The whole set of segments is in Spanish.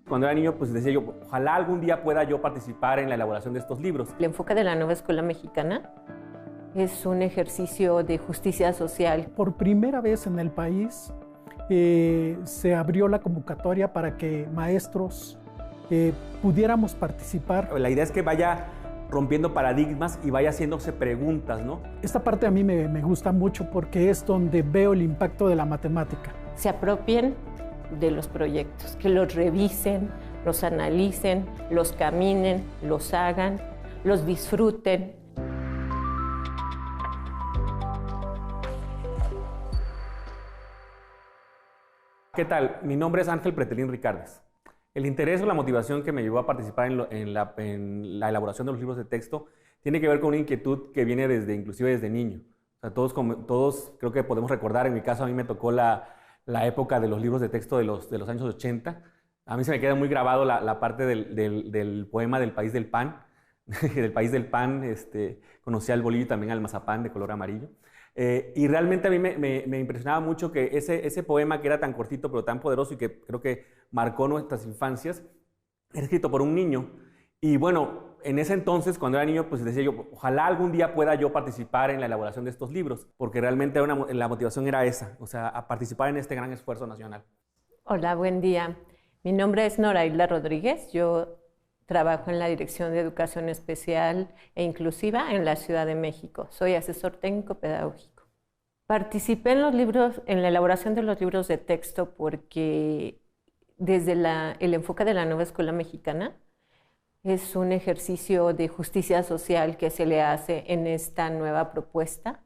Cuando era niño, pues decía yo, ojalá algún día pueda yo participar en la elaboración de estos libros. El enfoque de la nueva escuela mexicana es un ejercicio de justicia social. Por primera vez en el país se abrió la convocatoria para que maestros pudiéramos participar. La idea es que vaya rompiendo paradigmas y vaya haciéndose preguntas, ¿no? Esta parte a mí me gusta mucho porque es donde veo el impacto de la matemática. Se apropien de los proyectos, que los revisen, los analicen, los caminen, los hagan, los disfruten. ¿Qué tal? Mi nombre es Ángel Pretelín Ricardes. El interés o la motivación que me llevó a participar en la elaboración de los libros de texto tiene que ver con una inquietud que viene inclusive desde niño. O sea, todos creo que podemos recordar, en mi caso a mí me tocó la época de los libros de texto de los años 80. A mí se me queda muy grabado la parte del poema del País del Pan. Del País del Pan, conocí al bolillo y también al mazapán de color amarillo. Y realmente a mí me impresionaba mucho que ese poema que era tan cortito pero tan poderoso y que creo que marcó nuestras infancias, era escrito por un niño. Y bueno, en ese entonces, cuando era niño, pues decía yo, ojalá algún día pueda yo participar en la elaboración de estos libros, porque realmente la motivación era esa, o sea, a participar en este gran esfuerzo nacional. Hola, buen día. Mi nombre es Noraila Rodríguez. Yo trabajo en la Dirección de Educación Especial e Inclusiva en la Ciudad de México. Soy asesor técnico pedagógico. Participé en la elaboración de los libros de texto porque desde el enfoque de la nueva escuela mexicana es un ejercicio de justicia social que se le hace en esta nueva propuesta.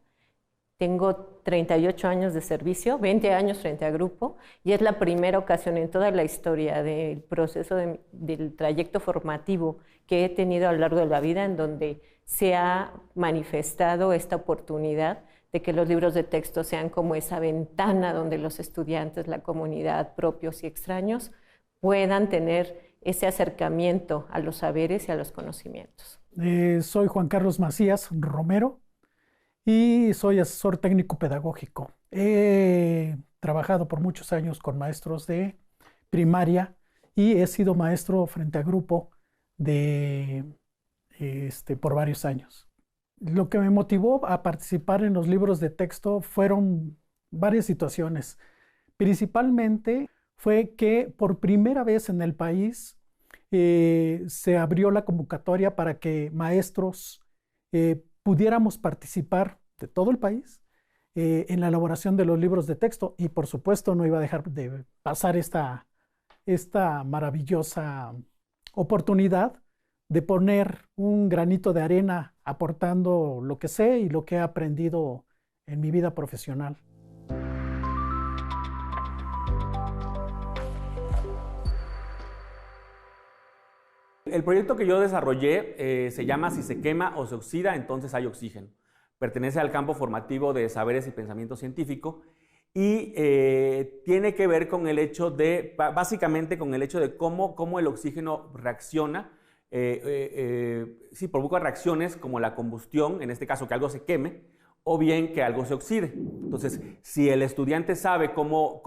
Tengo 38 años de servicio, 20 años frente a grupo, y es la primera ocasión en toda la historia del proceso del trayecto formativo que he tenido a lo largo de la vida en donde se ha manifestado esta oportunidad de que los libros de texto sean como esa ventana donde los estudiantes, la comunidad, propios y extraños, puedan tener ese acercamiento a los saberes y a los conocimientos. Soy Juan Carlos Macías Romero y soy asesor técnico pedagógico. He trabajado por muchos años con maestros de primaria y he sido maestro frente a grupo por varios años. Lo que me motivó a participar en los libros de texto fueron varias situaciones. Principalmente fue que por primera vez en el país se abrió la convocatoria para que maestros pudiéramos participar de todo el país en la elaboración de los libros de texto, y por supuesto no iba a dejar de pasar esta maravillosa oportunidad de poner un granito de arena aportando lo que sé y lo que he aprendido en mi vida profesional. El proyecto que yo desarrollé se llama Si se quema o se oxida, entonces hay oxígeno. Pertenece al campo formativo de saberes y pensamiento científico y tiene que ver con el hecho básicamente con el hecho de cómo el oxígeno reacciona. Sí, provoca reacciones como la combustión, en este caso que algo se queme, o bien que algo se oxide. Entonces, si el estudiante sabe cómo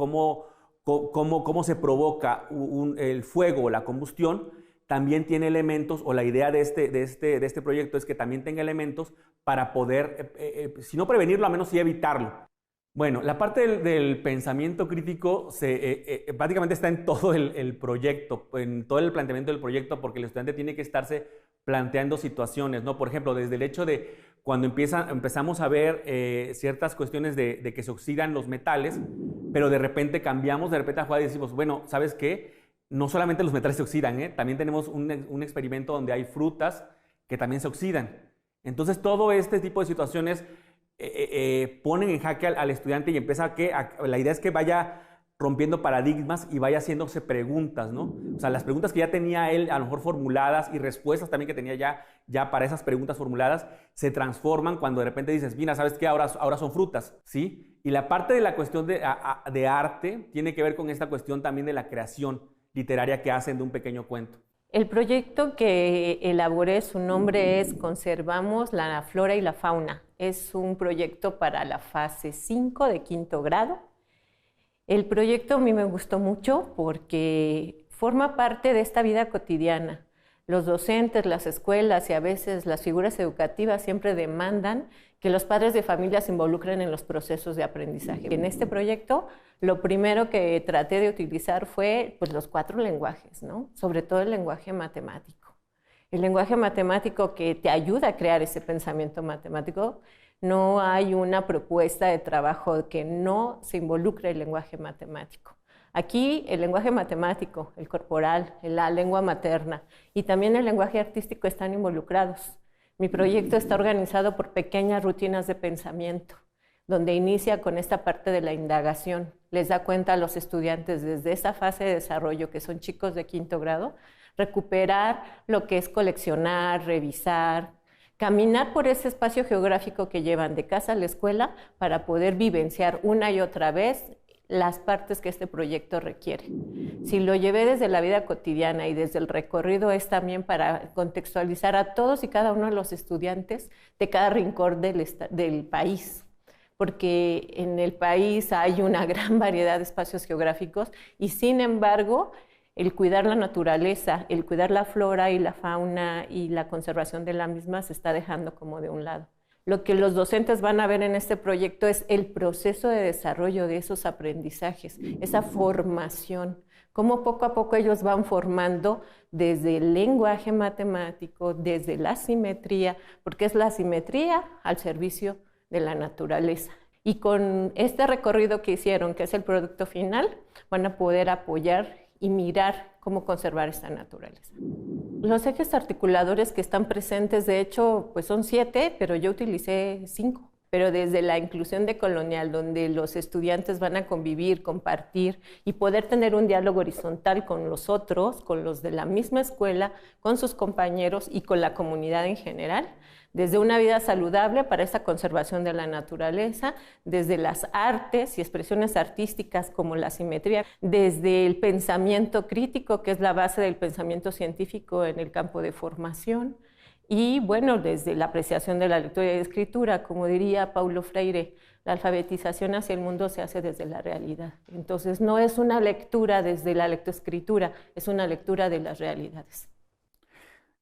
se provoca el fuego o la combustión, también tiene elementos, o la idea de este proyecto es que también tenga elementos para poder, si no prevenirlo, al menos sí evitarlo. Bueno, la parte del pensamiento crítico prácticamente está en todo el proyecto, en todo el planteamiento del proyecto, porque el estudiante tiene que estarse planteando situaciones, ¿no? Por ejemplo, desde el hecho de cuando empezamos a ver ciertas cuestiones de que se oxidan los metales, pero de repente cambiamos, de repente a jugar y decimos, bueno, ¿sabes qué? No solamente los metales se oxidan, también tenemos un experimento donde hay frutas que también se oxidan. Entonces, todo este tipo de situaciones ponen en jaque al estudiante y empieza la idea es que vaya rompiendo paradigmas y vaya haciéndose preguntas, ¿no? O sea, las preguntas que ya tenía él a lo mejor formuladas y respuestas también que tenía ya para esas preguntas formuladas se transforman cuando de repente dices, mira, ¿sabes qué? Ahora son frutas, ¿sí? Y la parte de la cuestión de arte tiene que ver con esta cuestión también de la creación literaria que hacen de un pequeño cuento. El proyecto que elaboré, su nombre es Conservamos la flora y la fauna. Es un proyecto para la fase 5 de quinto grado. El proyecto a mí me gustó mucho porque forma parte de esta vida cotidiana. Los docentes, las escuelas y a veces las figuras educativas siempre demandan que los padres de familia se involucren en los procesos de aprendizaje. En este proyecto, lo primero que traté de utilizar fue pues, los 4 lenguajes, ¿no? Sobre todo el lenguaje matemático. El lenguaje matemático que te ayuda a crear ese pensamiento matemático. No hay una propuesta de trabajo que no se involucre el lenguaje matemático. Aquí el lenguaje matemático, el corporal, la lengua materna y también el lenguaje artístico están involucrados. Mi proyecto está organizado por pequeñas rutinas de pensamiento, donde inicia con esta parte de la indagación. Les da cuenta a los estudiantes desde esa fase de desarrollo, que son chicos de quinto grado, recuperar lo que es coleccionar, revisar, caminar por ese espacio geográfico que llevan de casa a la escuela para poder vivenciar una y otra vez las partes que este proyecto requiere. Si lo llevé desde la vida cotidiana y desde el recorrido es también para contextualizar a todos y cada uno de los estudiantes de cada rincón del país, porque en el país hay una gran variedad de espacios geográficos y sin embargo el cuidar la naturaleza, el cuidar la flora y la fauna y la conservación de la misma se está dejando como de un lado. Lo que los docentes van a ver en este proyecto es el proceso de desarrollo de esos aprendizajes, esa formación, cómo poco a poco ellos van formando desde el lenguaje matemático, desde la simetría, porque es la simetría al servicio de la naturaleza. Y con este recorrido que hicieron, que es el producto final, van a poder apoyar y mirar cómo conservar esta naturaleza. Los ejes articuladores que están presentes, de hecho, pues son 7, pero yo utilicé 5. Pero desde la inclusión decolonial, donde los estudiantes van a convivir, compartir y poder tener un diálogo horizontal con los otros, con los de la misma escuela, con sus compañeros y con la comunidad en general, desde una vida saludable para esa conservación de la naturaleza, desde las artes y expresiones artísticas como la simetría, desde el pensamiento crítico, que es la base del pensamiento científico en el campo de formación, y bueno, desde la apreciación de la lectura y escritura, como diría Paulo Freire, la alfabetización hacia el mundo se hace desde la realidad. Entonces no es una lectura desde la lectoescritura, es una lectura de las realidades.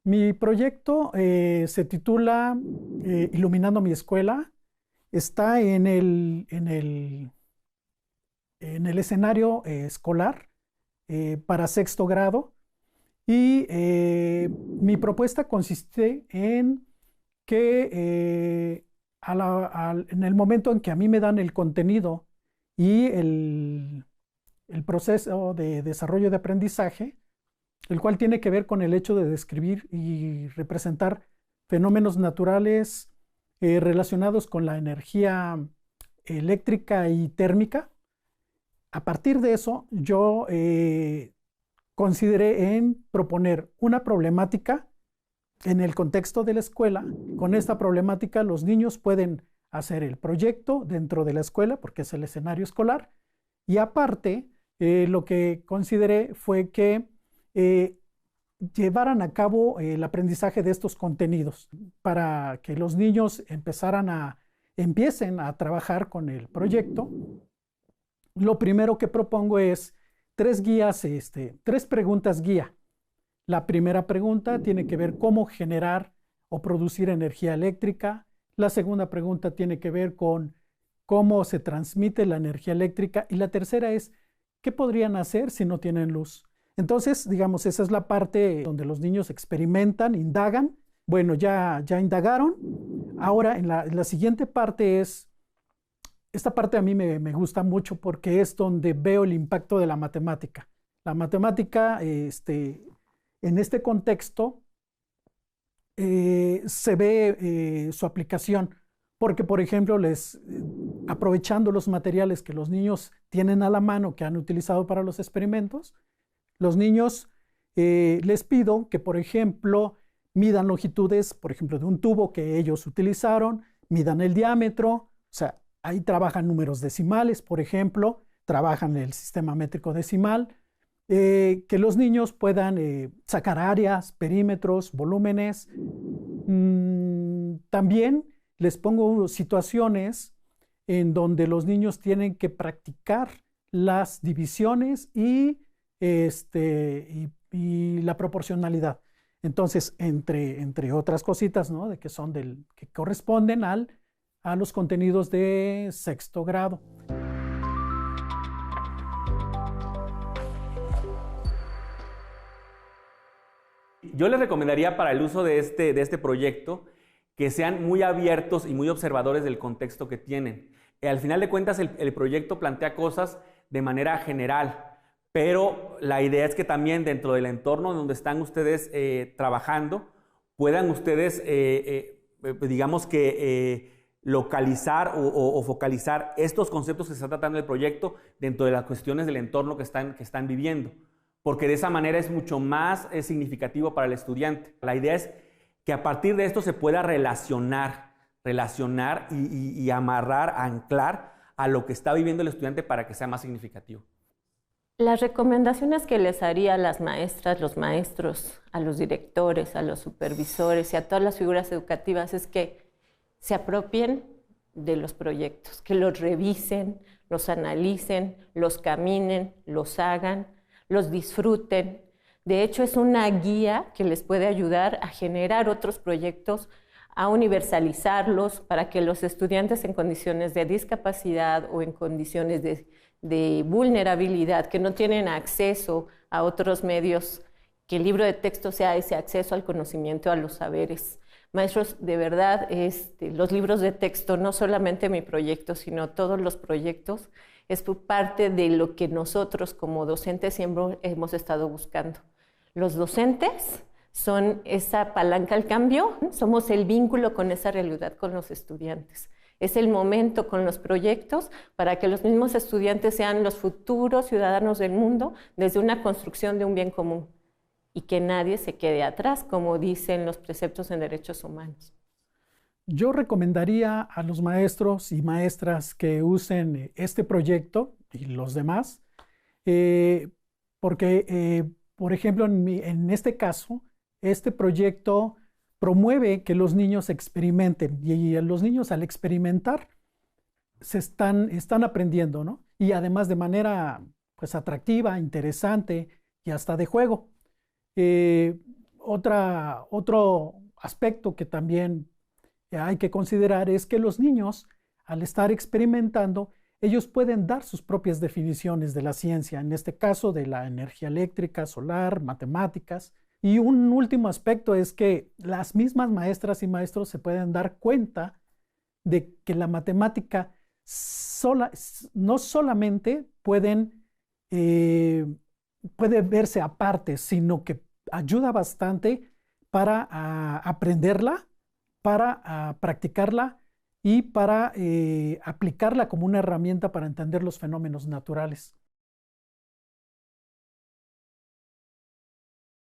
Mi proyecto se titula Iluminando mi escuela. Está en el escenario escolar para sexto grado. Y mi propuesta consiste en que en el momento en que a mí me dan el contenido y el proceso de desarrollo de aprendizaje, el cual tiene que ver con el hecho de describir y representar fenómenos naturales relacionados con la energía eléctrica y térmica. A partir de eso, yo consideré en proponer una problemática en el contexto de la escuela. Con esta problemática, los niños pueden hacer el proyecto dentro de la escuela, porque es el escenario escolar, y aparte, lo que consideré fue que llevaran a cabo el aprendizaje de estos contenidos para que los niños empiecen a trabajar con el proyecto. Lo primero que propongo es 3 preguntas guía. La primera pregunta tiene que ver cómo generar o producir energía eléctrica. La segunda pregunta tiene que ver con cómo se transmite la energía eléctrica. Y la tercera es, ¿qué podrían hacer si no tienen luz? Entonces, digamos, esa es la parte donde los niños experimentan, indagan. Bueno, ya indagaron. Ahora, en la siguiente parte esta parte a mí me gusta mucho porque es donde veo el impacto de la matemática. La matemática, en este contexto, se ve su aplicación. Porque, por ejemplo, aprovechando los materiales que los niños tienen a la mano, que han utilizado para los experimentos, los niños les pido que, por ejemplo, midan longitudes, por ejemplo, de un tubo que ellos utilizaron, midan el diámetro, o sea, ahí trabajan números decimales, por ejemplo, trabajan el sistema métrico decimal, que los niños puedan sacar áreas, perímetros, volúmenes. También les pongo situaciones en donde los niños tienen que practicar las divisiones y la proporcionalidad. Entonces, entre otras cositas, ¿no? De que son que corresponden a los contenidos de sexto grado. Yo les recomendaría para el uso de este proyecto que sean muy abiertos y muy observadores del contexto que tienen. Al final de cuentas, el proyecto plantea cosas de manera general, pero la idea es que también dentro del entorno donde están ustedes trabajando, puedan ustedes, digamos que localizar o focalizar estos conceptos que se está tratando del proyecto dentro de las cuestiones del entorno que están viviendo, porque de esa manera es mucho más significativo para el estudiante. La idea es que a partir de esto se pueda relacionar y amarrar, anclar a lo que está viviendo el estudiante para que sea más significativo. Las recomendaciones que les haría a las maestras, los maestros, a los directores, a los supervisores y a todas las figuras educativas es que se apropien de los proyectos, que los revisen, los analicen, los caminen, los hagan, los disfruten. De hecho, es una guía que les puede ayudar a generar otros proyectos, a universalizarlos para que los estudiantes en condiciones de discapacidad o en condiciones de vulnerabilidad, que no tienen acceso a otros medios, que el libro de texto sea ese acceso al conocimiento, a los saberes. Maestros, de verdad, los libros de texto, no solamente mi proyecto, sino todos los proyectos, es parte de lo que nosotros como docentes siempre hemos estado buscando. Los docentes son esa palanca al cambio, ¿no? Somos el vínculo con esa realidad con los estudiantes. Es el momento con los proyectos para que los mismos estudiantes sean los futuros ciudadanos del mundo desde una construcción de un bien común y que nadie se quede atrás, como dicen los preceptos en derechos humanos. Yo recomendaría a los maestros y maestras que usen este proyecto y los demás, porque, por ejemplo, en este caso, este proyecto promueve que los niños experimenten y los niños al experimentar están aprendiendo, ¿no? Y además de manera pues, atractiva, interesante y hasta de juego. Otro aspecto que también hay que considerar es que los niños, al estar experimentando, ellos pueden dar sus propias definiciones de la ciencia, en este caso de la energía eléctrica, solar, matemáticas. Y un último aspecto es que las mismas maestras y maestros se pueden dar cuenta de que la matemática no solamente puede verse aparte, sino que ayuda bastante para aprenderla, para practicarla y para aplicarla como una herramienta para entender los fenómenos naturales.